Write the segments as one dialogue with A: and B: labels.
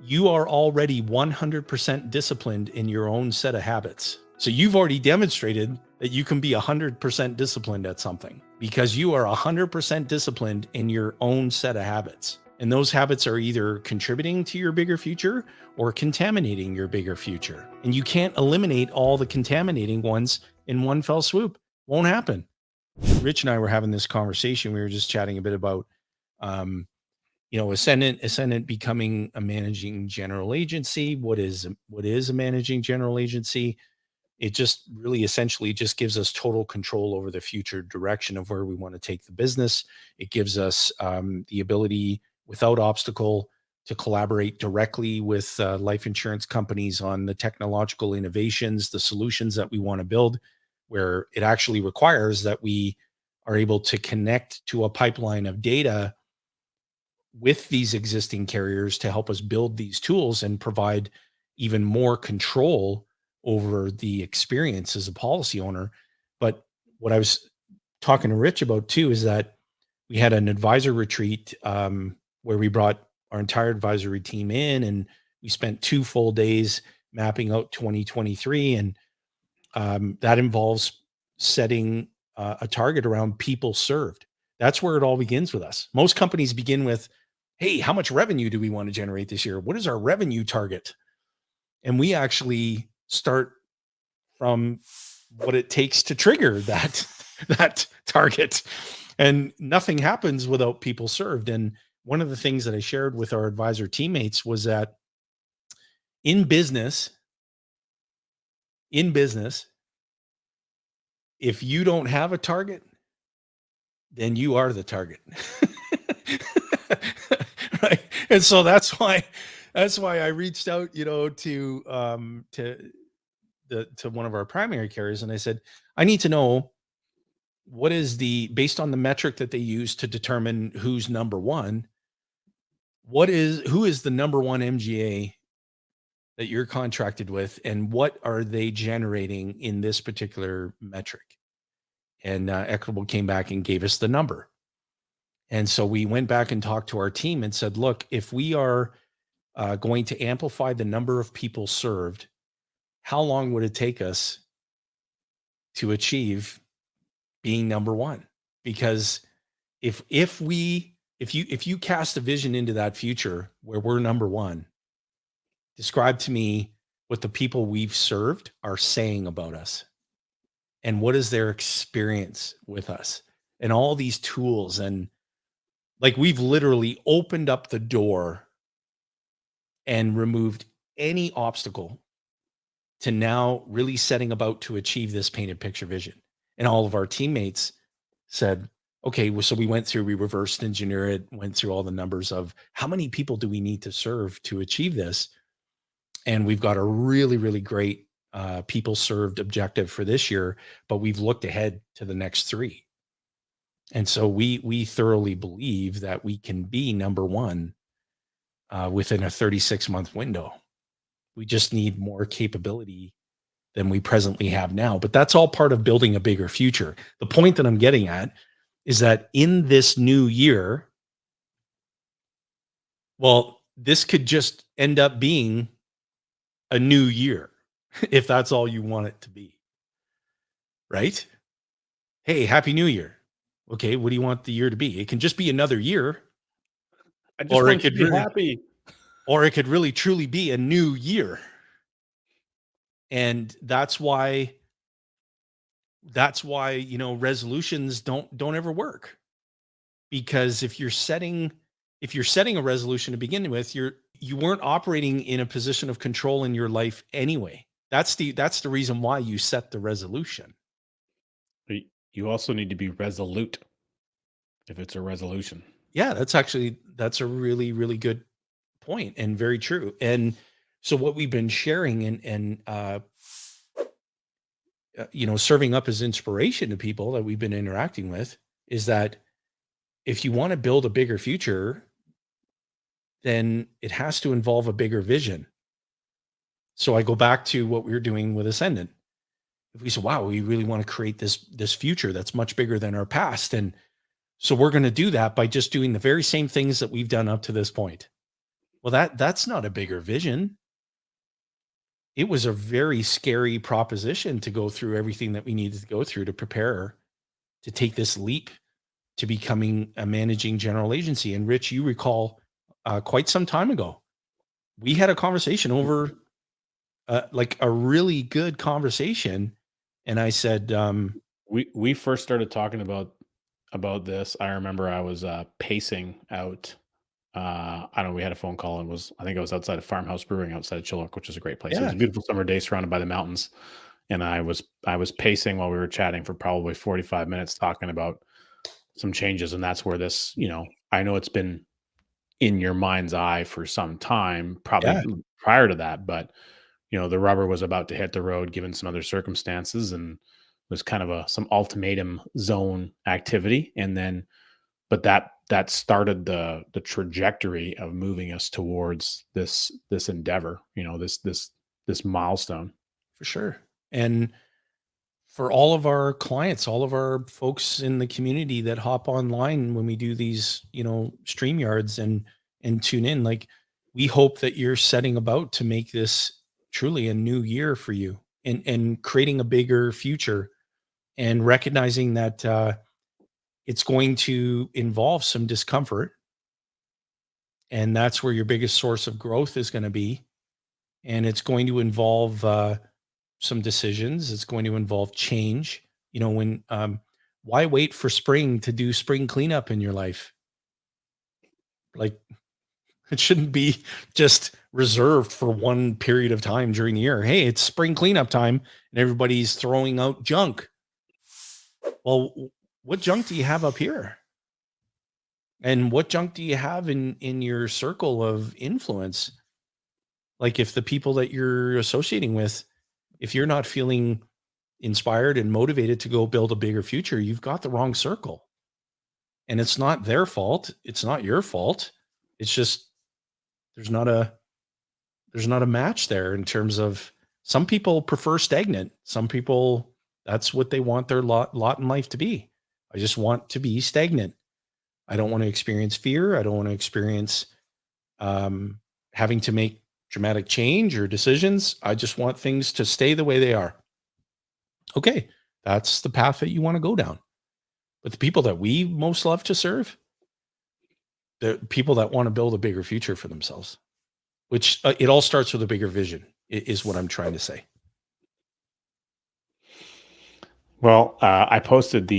A: you are already 100% disciplined in your own set of habits. So you've already demonstrated that you can be 100% disciplined at something because you are 100% disciplined in your own set of habits. And those habits are either contributing to your bigger future or contaminating your bigger future. And you can't eliminate all the contaminating ones in one fell swoop. Won't happen. Rich and I were having this conversation. We were just chatting a bit about um, Ascendant becoming a managing general agency. What is a managing general agency? It just really essentially just gives us total control over the future direction of where we want to take the business. It gives us the ability without obstacle to collaborate directly with life insurance companies on the technological innovations, the solutions that we want to build, where it actually requires that we are able to connect to a pipeline of data with these existing carriers to help us build these tools and provide even more control over the experience as a policy owner. But what I was talking to Rich about too is that we had an advisor retreat where we brought our entire advisory team in, and we spent 2 full days mapping out 2023. And that involves setting a target around people served. That's where it all begins with us. Most companies begin with, hey, how much revenue do we want to generate this year? What is our revenue target? And we actually start from what it takes to trigger that target. And nothing happens without people served. And one of the things that I shared with our advisor teammates was that in business, if you don't have a target, then you are the target. Right. And so that's why I reached out, to one of our primary carriers, and I said, I need to know what is based on the metric that they use to determine who's number one, who is the number one MGA that you're contracted with, and what are they generating in this particular metric? And Equitable came back and gave us the number. And so we went back and talked to our team and said, look, if we are going to amplify the number of people served, how long would it take us to achieve being number one? Because if you cast a vision into that future where we're number one, describe to me what the people we've served are saying about us, and what is their experience with us, and all these tools. And like, we've literally opened up the door and removed any obstacle to now really setting about to achieve this painted picture vision. And all of our teammates said, okay, well, so we reversed engineer it, went through all the numbers of how many people do we need to serve to achieve this. And we've got a really, really great people served objective for this year, but we've looked ahead to the next 3. And so we thoroughly believe that we can be number one within a 36-month window. We just need more capability than we presently have now. But that's all part of building a bigger future. The point that I'm getting at is that in this new year, well, this could just end up being a new year if that's all you want it to be. Right? Hey, Happy New Year. Okay, what do you want the year to be? It can just be another year.
B: I just want to be happy.
A: Or it could really truly be a new year. And that's why resolutions don't ever work. Because if you're setting a resolution to begin with, you weren't operating in a position of control in your life anyway. That's the reason why you set the resolution.
B: You also need to be resolute if it's a resolution.
A: Yeah, that's a really, really good point, and very true. And so what we've been sharing and serving up as inspiration to people that we've been interacting with is that if you want to build a bigger future, then it has to involve a bigger vision. So I go back to what we were doing with Ascendant. If we say, wow, we really want to create this future that's much bigger than our past. And so we're going to do that by just doing the very same things that we've done up to this point. Well, that's not a bigger vision. It was a very scary proposition to go through everything that we needed to go through to prepare to take this leap to becoming a managing general agency. And Rich, you recall quite some time ago, we had a conversation over like a really good conversation. And I said,
B: We first started talking about this. I remember I was pacing out. I don't know. We had a phone call and I think I was outside of Farmhouse Brewing outside of Chilliwack, which is a great place. It was
A: yeah,
B: a beautiful summer day surrounded by the mountains, and I was pacing while we were chatting for probably 45 minutes talking about some changes, and that's where this. I know it's been in your mind's eye for some time, probably
A: yeah,
B: prior to that, but the rubber was about to hit the road given some other circumstances, and was kind of some ultimatum zone activity, and then but that started the trajectory of moving us towards this endeavor, this milestone.
A: for sure. And for all of our clients, all of our folks in the community that hop online when we do these, stream yards and tune in, like we hope that you're setting about to make this truly a new year for you and creating a bigger future and recognizing that it's going to involve some discomfort. And that's where your biggest source of growth is going to be. And it's going to involve some decisions. It's going to involve change. Why wait for spring to do spring cleanup in your life? Like it shouldn't be just reserved for one period of time during the year. Hey, it's spring cleanup time and everybody's throwing out junk. Well, what junk do you have up here? And what junk do you have in your circle of influence? Like if the people that you're associating with, if you're not feeling inspired and motivated to go build a bigger future, you've got the wrong circle. And it's not their fault. It's not your fault. It's just there's not a there's not a match there in terms of some people prefer stagnant. Some people that's what they want their lot in life to be. I just want to be stagnant. I don't want to experience fear. I don't want to experience um, having to make dramatic change or decisions. I just want things to stay the way they are. Okay, that's the path that you want to go down. But the people that we most love to serve, the people that want to build a bigger future for themselves, which it all starts with a bigger vision, is what I'm trying to say.
B: Well, I posted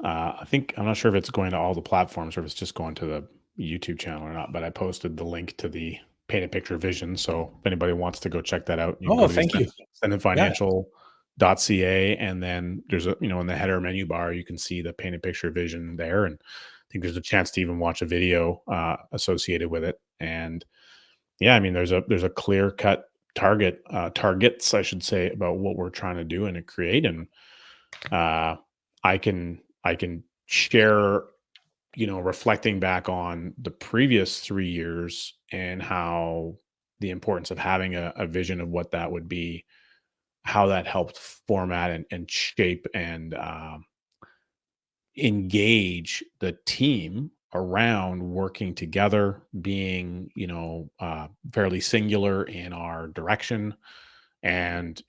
B: I think I'm not sure if it's going to all the platforms or if it's just going to the YouTube channel or not, but I posted the link to the painted picture vision. So if anybody wants to go check that out, you can
A: Oh,
B: go to the
A: thank you. Yeah.
B: ascendantfinancial.ca, and then there's in the header menu bar, you can see the painted picture vision there. And I think there's a chance to even watch a video associated with it. And yeah, I mean, there's a clear cut targets, I should say, about what we're trying to do and to create. And uh, I can share, reflecting back on the previous 3 years and how the importance of having a vision of what that would be, how that helped format and shape and engage the team around working together, being, fairly singular in our direction, and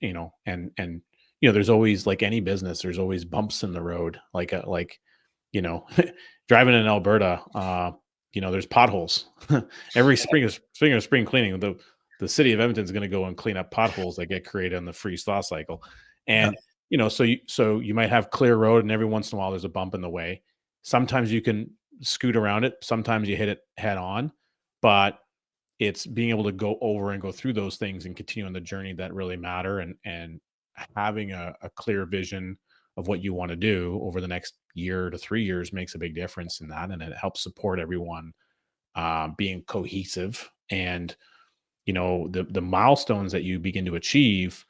B: there's always, like any business, there's always bumps in the road, you know driving in Alberta, there's potholes. Every spring cleaning, the city of Edmonton is going to go and clean up potholes that get created on the freeze thaw cycle.
A: Yeah.
B: And so you might have clear road, and every once in a while there's a bump in the way. Sometimes you can scoot around it, sometimes you hit it head on, but it's being able to go over and go through those things and continue on the journey that really matter, and having a clear vision of what you want to do over the next year to 3 years makes a big difference in that, and it helps support everyone being cohesive. And the milestones that you begin to achieve,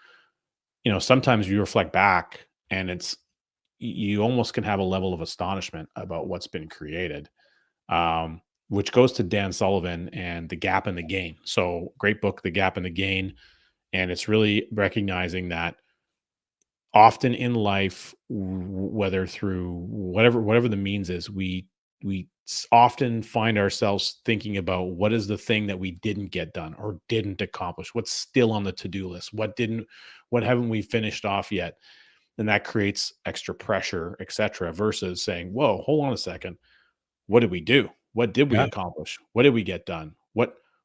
B: sometimes you reflect back, and you almost can have a level of astonishment about what's been created, which goes to Dan Sullivan and The Gap in the Gain. So great book, The Gap in the Gain. And it's really recognizing that often in life, whether through whatever the means is, we often find ourselves thinking about what is the thing that we didn't get done or didn't accomplish, what's still on the to-do list, what haven't we finished off yet, and that creates extra pressure, etc., versus saying, whoa, hold on a second, what did we do, what did we
A: Yeah.
B: accomplish, what did we get done,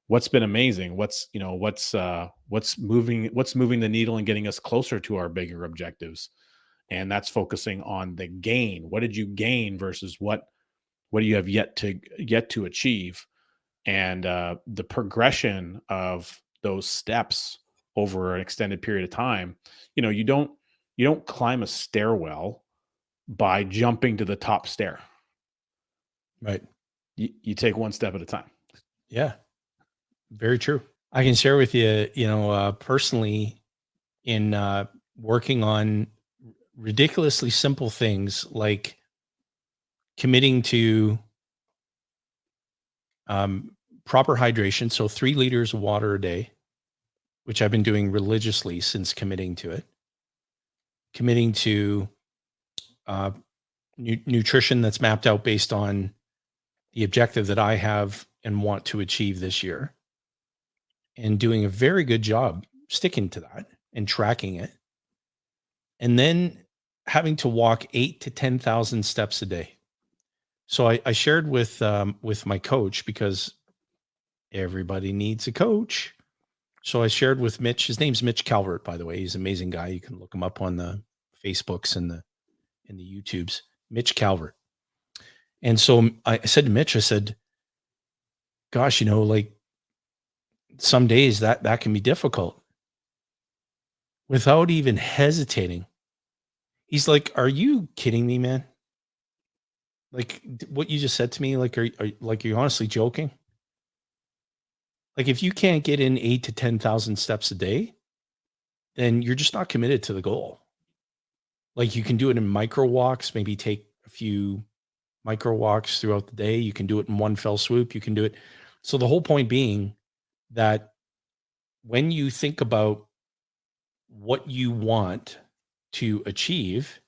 B: what's been amazing, what's moving the needle and getting us closer to our bigger objectives. And that's focusing on the gain. What did you gain versus what do you have yet to achieve, and the progression of those steps over an extended period of time. You don't climb a stairwell by jumping to the top stair.
A: Right.
B: You take one step at a time.
A: Yeah. Very true. I can share with you, personally, in working on ridiculously simple things like committing to proper hydration. So 3 liters of water a day, which I've been doing religiously since committing to it. Committing to uh, nutrition that's mapped out based on the objective that I have and want to achieve this year, and doing a very good job sticking to that and tracking it. And then having to walk 8 to 10,000 steps a day. So I shared with my coach, because everybody needs a coach. So I shared with Mitch. His name's Mitch Calvert, by the way. He's an amazing guy. You can look him up on the Facebooks and the YouTubes. Mitch Calvert. And so I said to Mitch, I said, gosh, like some days that can be difficult. Without even hesitating, he's like, "Are you kidding me, man? Like what you just said to me, like are you honestly joking? Like if you can't get in 8 to 10,000 steps a day, then you're just not committed to the goal. Like you can do it in micro walks, maybe take a few micro walks throughout the day. You can do it in one fell swoop. You can do it. So the whole point being that when you think about what you want to achieve,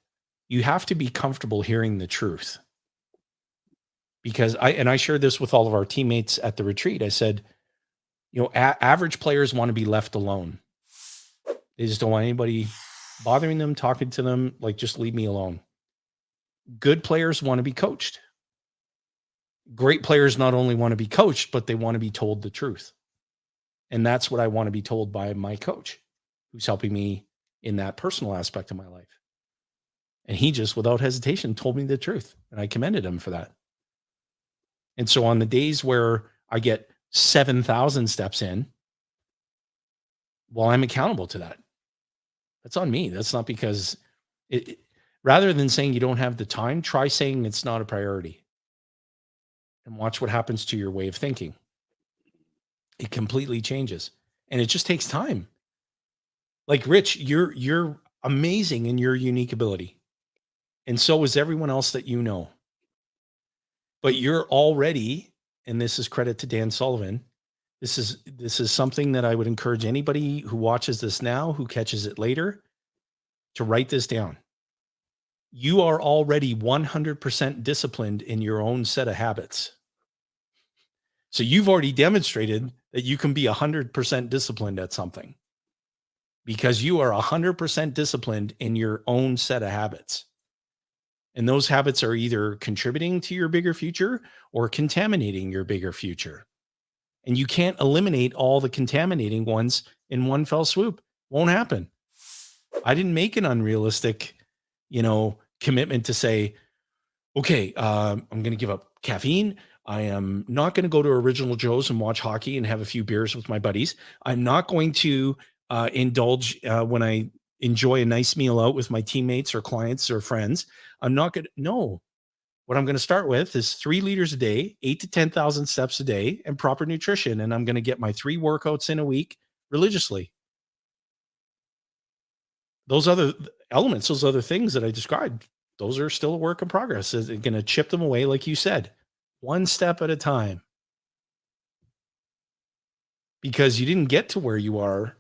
A: you have to be comfortable hearing the truth. Because I shared this with all of our teammates at the retreat. I said, average players want to be left alone. They just don't want anybody bothering them, talking to them, like just leave me alone. Good players want to be coached. Great players not only want to be coached, but they want to be told the truth. And that's what I want to be told by my coach, who's helping me in that personal aspect of my life. And he just, without hesitation, told me the truth. And I commended him for that. And so on the days where I get 7,000 steps in, well, I'm accountable to that. That's on me. That's not because rather than saying you don't have the time, try saying it's not a priority and watch what happens to your way of thinking. It completely changes, and it just takes time. Like Rich, you're amazing in your unique ability. And so is everyone else that you know. But you're already, and this is credit to Dan Sullivan, this is something that I would encourage anybody who watches this now, who catches it later, to write this down. You are already 100% disciplined in your own set of habits. So you've already demonstrated that you can be 100% disciplined at something, because you are 100% disciplined in your own set of habits. And those habits are either contributing to your bigger future or contaminating your bigger future. And you can't eliminate all the contaminating ones in one fell swoop. Won't happen. I didn't make an unrealistic, commitment to say, okay, I'm going to give up caffeine. I am not going to go to Original Joe's and watch hockey and have a few beers with my buddies. I'm not going to indulge when I enjoy a nice meal out with my teammates or clients or friends. I'm not going to, no. What I'm going to start with is 3 liters a day, 8 to 10,000 steps a day, and proper nutrition. And I'm going to get my 3 workouts in a week religiously. Those other elements, those other things that I described, those are still a work in progress. It's going to chip them away, like you said, one step at a time. Because you didn't get to where you are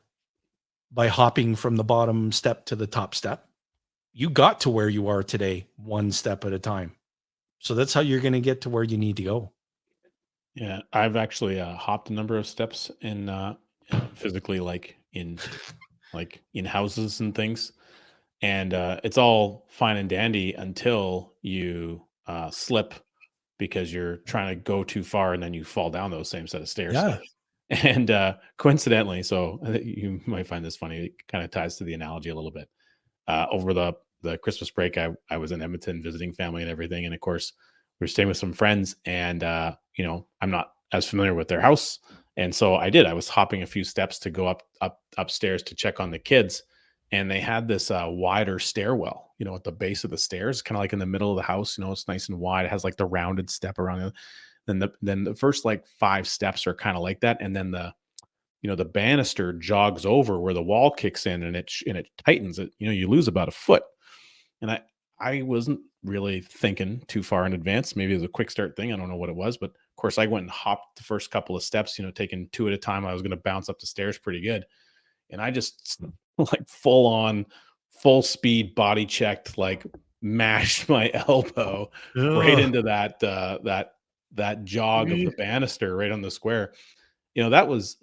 A: by hopping from the bottom step to the top step. You got to where you are today, one step at a time. So that's how you're going to get to where you need to go.
B: Yeah, I've actually hopped a number of steps in physically, like in houses and things, and it's all fine and dandy until you slip because you're trying to go too far and then you fall down those same set of stairs.
A: Yeah.
B: And coincidentally, so I think you might find this funny. It kind of ties to the analogy a little bit. Over the Christmas break, I was in Edmonton visiting family and everything, and of course, we were staying with some friends, and I'm not as familiar with their house, and so I was hopping a few steps to go upstairs to check on the kids, and they had this wider stairwell, at the base of the stairs, kind of like in the middle of the house. It's nice and wide. It has like the rounded step around it. Then the first like 5 steps are kind of like that, and then the banister jogs over where the wall kicks in, and it tightens it. You lose about a foot. And I wasn't really thinking too far in advance. Maybe it was a quick start thing. I don't know what it was, but of course I went and hopped the first couple of steps, taking 2 at a time. I was going to bounce up the stairs pretty good. And I just like full on, full speed body checked, like mashed my elbow right
A: Ugh.
B: into that jog of the banister right on the square. That was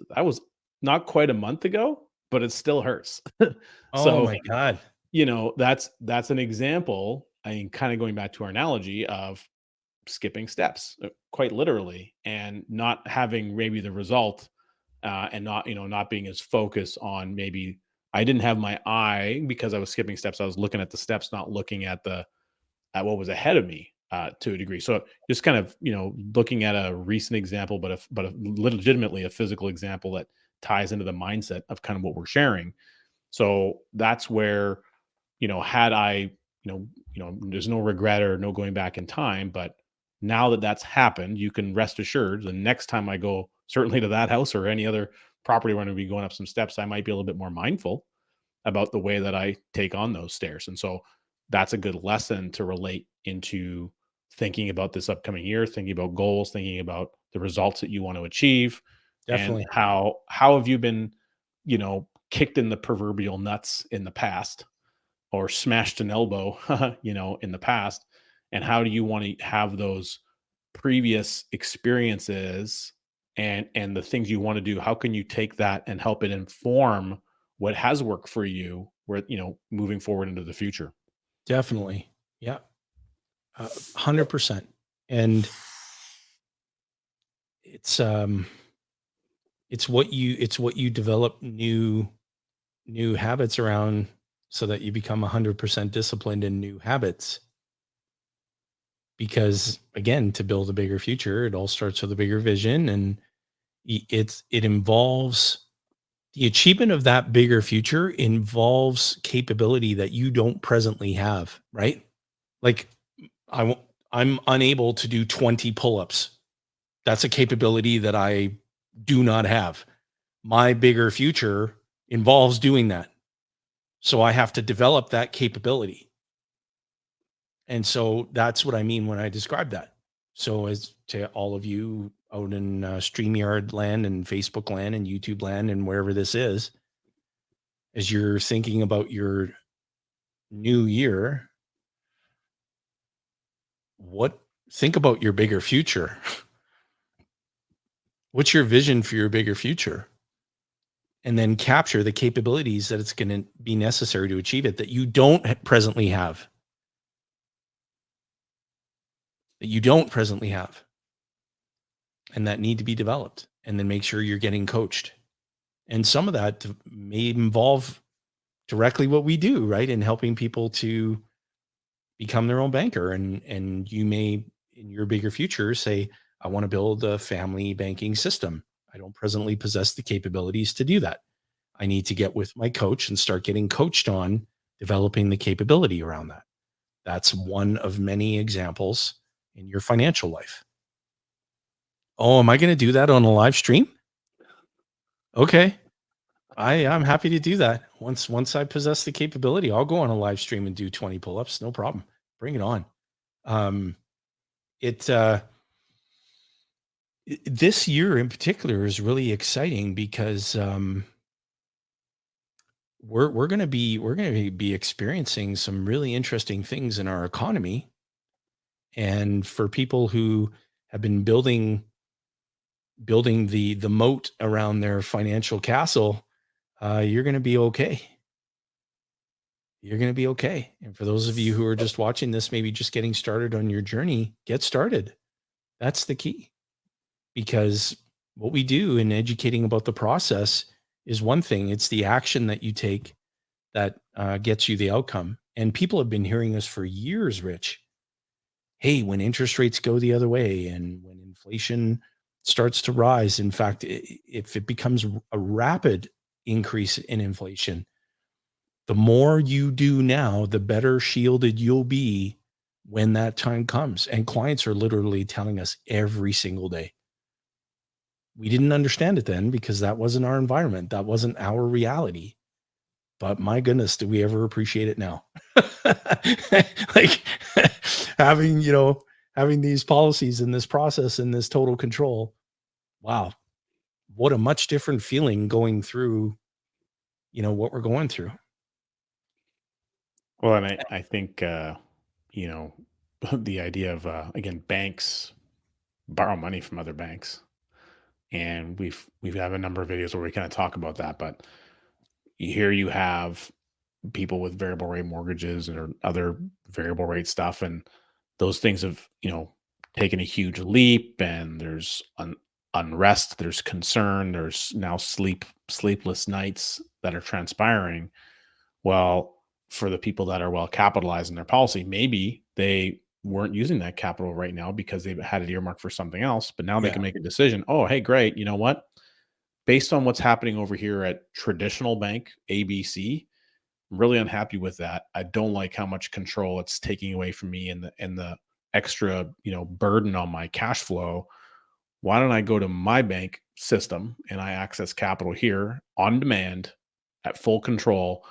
B: not quite a month ago, but it still hurts.
A: Oh
B: So,
A: my God.
B: that's an example. I mean, kind of going back to our analogy of skipping steps, quite literally, and not having maybe the result, and not being as focused on, maybe I didn't have my eye because I was skipping steps. I was looking at the steps, not looking at what was ahead of me, to a degree. So just kind of, looking at a recent example, but legitimately a physical example that ties into the mindset of kind of what we're sharing. So that's where, had I, there's no regret or no going back in time, but now that that's happened, you can rest assured the next time I go, certainly to that house or any other property where I'm going to be going up some steps, I might be a little bit more mindful about the way that I take on those stairs. And so that's a good lesson to relate into thinking about this upcoming year, thinking about goals, thinking about the results that you want to achieve, and
A: Definitely.
B: how have you been, kicked in the proverbial nuts in the past, or smashed an elbow, in the past, and how do you want to have those previous experiences and the things you want to do, how can you take that and help it inform what has worked for you, where moving forward into the future.
A: Definitely. Yeah. 100%. And it's it's what you develop new habits around, so that you become 100% disciplined in new habits. Because again, to build a bigger future, it all starts with a bigger vision, and it involves the achievement of that bigger future involves capability that you don't presently have, right? Like I won't, I'm unable to do 20 pull-ups. That's a capability that I do not have. My bigger future involves doing that. So I have to develop that capability. And so that's what I mean when I describe that. So, as to all of you out in StreamYard land and Facebook land and YouTube land and wherever this is, as you're thinking about your new year, what think about your bigger future. What's your vision for your bigger future? And then capture the capabilities that it's going to be necessary to achieve it that you don't presently have, and that need to be developed. And then make sure you're getting coached. And some of that may involve directly what we do, right? In helping people to become their own banker. And you may, in your bigger future, say, I want to build a family banking system. I don't presently possess the capabilities to do that. I need to get with my coach and start getting coached on developing the capability around that. That's one of many examples in your financial life. Oh, am I going to do that on a live stream? Okay. I'm happy to do that. Once I possess the capability, I'll go on a live stream and do 20 pull-ups. No problem. Bring it on. Um, it this year in particular is really exciting because we're going to be experiencing some really interesting things in our economy, And for people who have been building the moat around their financial castle, you're going to be okay. You're going to be okay. And for those of you who are just watching this, maybe just getting started on your journey, get started. That's the key. Because what we do in educating about the process is one thing, it's the action that you take that gets you the outcome. And people have been hearing us for years, Rich. Hey, when interest rates go the other way and when inflation starts to rise, in fact, if it becomes a rapid increase in inflation, the more you do now, the better shielded you'll be when that time comes. And clients are literally telling us every single day. We didn't understand it then because that wasn't our environment. That wasn't our reality. But my goodness, do we ever appreciate it now? Like having, having these policies and this process and this total control. Wow. What a much different feeling going through, what we're going through.
B: Well, and I think, you know, the idea of, again, banks borrow money from other banks. And we've have a number of videos where we kind of talk about that. But here you have people with variable rate mortgages or other variable rate stuff, and those things have, taken a huge leap, and there's unrest, there's concern, there's now sleepless nights that are transpiring. Well, for the people that are well capitalized in their policy, maybe they weren't using that capital right now because they've had it earmarked for something else, but now they
A: Yeah.
B: can make a decision. Oh, hey, great. You know what? Based on what's happening over here at traditional bank ABC, I'm really unhappy with that. I don't like how much control it's taking away from me and the extra, burden on my cash flow. Why don't I go to my bank system and I access capital here on demand at full control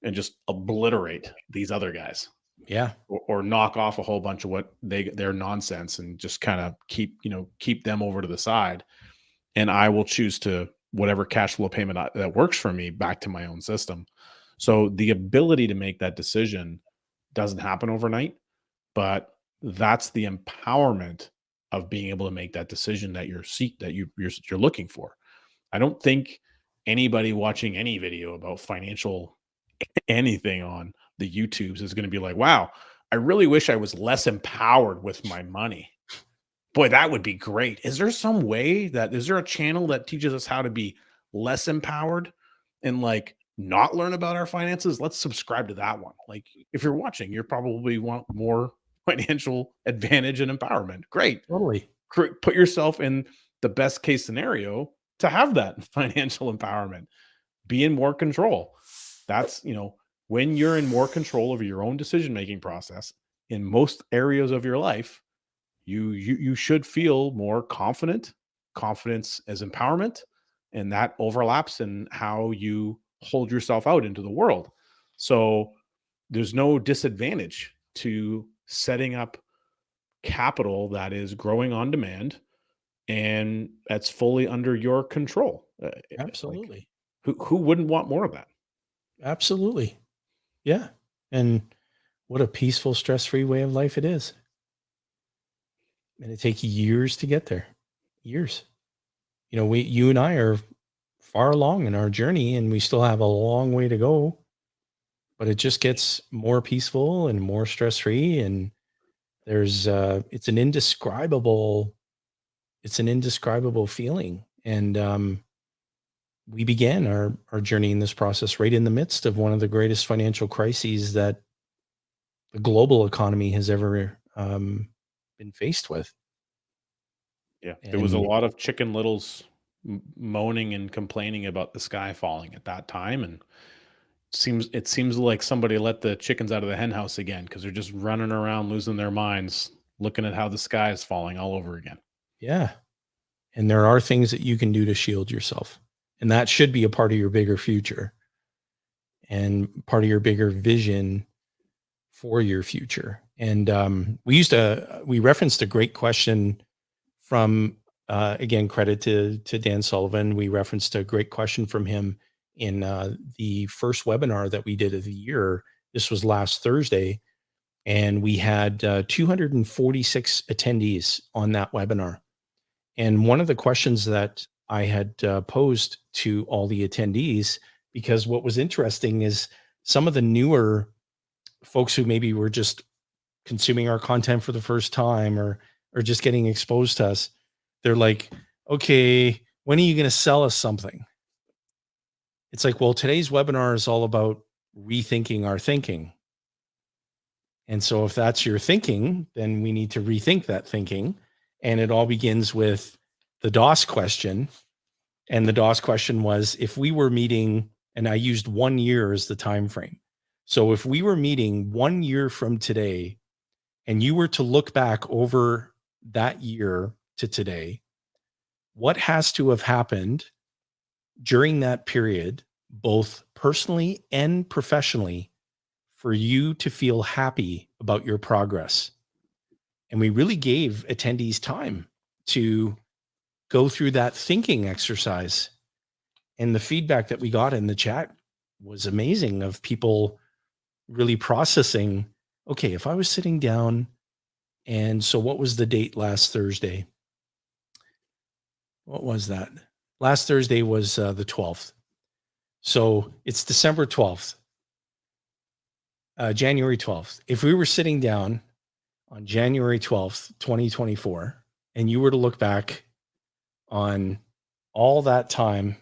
B: and just obliterate these other guys,
A: Yeah.
B: or knock off a whole bunch of what their nonsense and just kind of keep them over to the side, and I will choose to whatever cash flow payment that works for me back to my own system. So the ability to make that decision doesn't happen overnight, but that's the empowerment of being able to make that decision that you're looking for. I don't think anybody watching any video about financial anything on the YouTubes is going to be like, wow, I really wish I was less empowered with my money. Boy, that would be great. Is there some way is there a channel that teaches us how to be less empowered and like not learn about our finances? Let's subscribe to that one. Like, if you're watching, you probably want more financial advantage and empowerment. Great.
A: Totally.
B: Put yourself in the best case scenario to have that financial empowerment. Be in more control. That's, when you're in more control of your own decision-making process in most areas of your life, you should feel more confident. Confidence is empowerment, and that overlaps in how you hold yourself out into the world. So there's no disadvantage to setting up capital that is growing on demand and that's fully under your control. Like,
A: Absolutely.
B: who wouldn't want more of that?
A: Absolutely. Yeah. And what a peaceful, stress-free way of life it is. And it takes years to get there. Years. You and I are far along in our journey and we still have a long way to go, but it just gets more peaceful and more stress-free. And it's an indescribable feeling. And, we began our journey in this process right in the midst of one of the greatest financial crises that the global economy has ever been faced with.
B: Yeah, there was a
A: And
B: lot of Chicken Littles moaning and complaining about the sky falling at that time, and it seems like somebody let the chickens out of the hen house again because they're just running around losing their minds, looking at how the sky is falling all over again.
A: yeah, and there are things that you can do to shield yourself. And that should be a part of your bigger future and part of your bigger vision for your future. And we referenced a great question from again, credit to Dan Sullivan. We referenced a great question from him in the first webinar that we did of the year. This was last Thursday, And we had 246 attendees on that webinar. And one of the questions that I had posed to all the attendees, because what was interesting is some of the newer folks who maybe were just consuming our content for the first time or just getting exposed to us, they're like, okay, when are you going to sell us something? It's like, well, today's webinar is all about rethinking our thinking. And so if that's your thinking, then we need to rethink that thinking. And it all begins with the DOS question. And the DOS question was, if we were meeting, and I used 1 year as the time frame. So if we were meeting 1 year from today, and you were to look back over that year to today, what has to have happened during that period, both personally and professionally, for you to feel happy about your progress? And we really gave attendees time to go through that thinking exercise. And the feedback that we got in the chat was amazing, of people really processing, okay, if I was sitting down, and so what was the date last Thursday? What was that? Last Thursday was the 12th. So it's December 12th, January 12th. If we were sitting down on January 12th, 2024, and you were to look back on all that time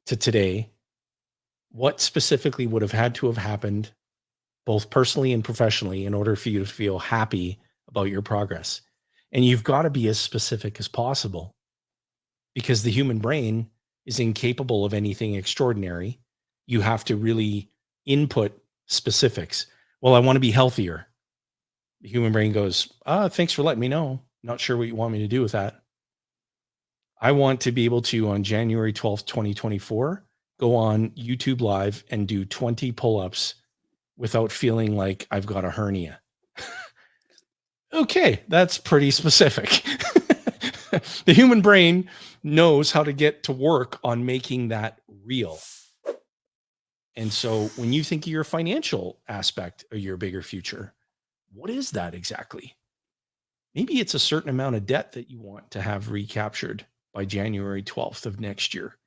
A: to today, what specifically would have had to have happened, both personally and professionally, in order for you to feel happy about your progress? And you've got to be as specific as possible, because the human brain is incapable of anything extraordinary. You have to really input specifics. Well, I want to be healthier. The human brain goes, thanks for letting me know. Not sure what you want me to do with that. I want to be able to, on January 12th, 2024, go on YouTube Live and do 20 pull-ups without feeling like I've got a hernia. Okay, that's pretty specific. The human brain knows how to get to work on making that real. And so when you think of your financial aspect of your bigger future, what is that exactly? Maybe it's a certain amount of debt that you want to have recaptured by January 12th of next year.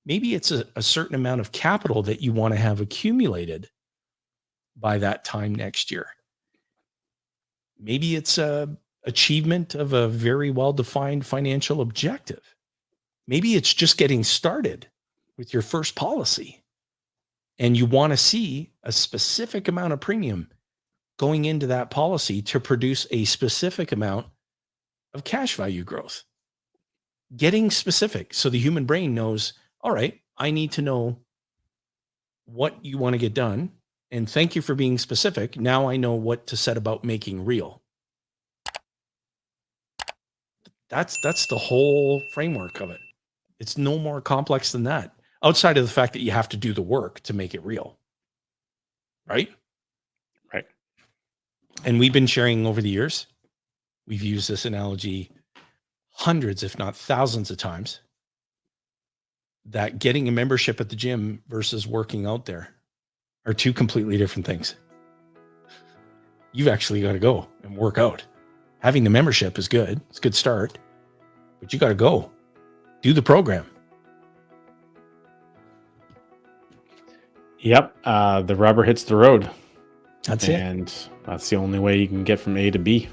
A: Maybe it's a certain amount of capital that you want to have accumulated by that time next year. Maybe it's a achievement of a very well-defined financial objective. Maybe it's just getting started with your first policy, and you want to see a specific amount of premium going into that policy to produce a specific amount of cash value growth. Getting specific so the human brain knows, all right, I need to know what you want to get done. And thank you for being specific. Now I know what to set about making real. That's the whole framework of it. It's no more complex than that, outside of the fact that you have to do the work to make it real. Right?
B: Right.
A: And we've been sharing over the years. We've used this analogy hundreds, if not thousands of times, that getting a membership at the gym versus working out there are two completely different things. You've actually got to go and work out. Having the membership is good. It's a good start, but you got to go do the program.
B: Yep. The rubber hits the road.
A: That's it.
B: And that's the only way you can get from A to B.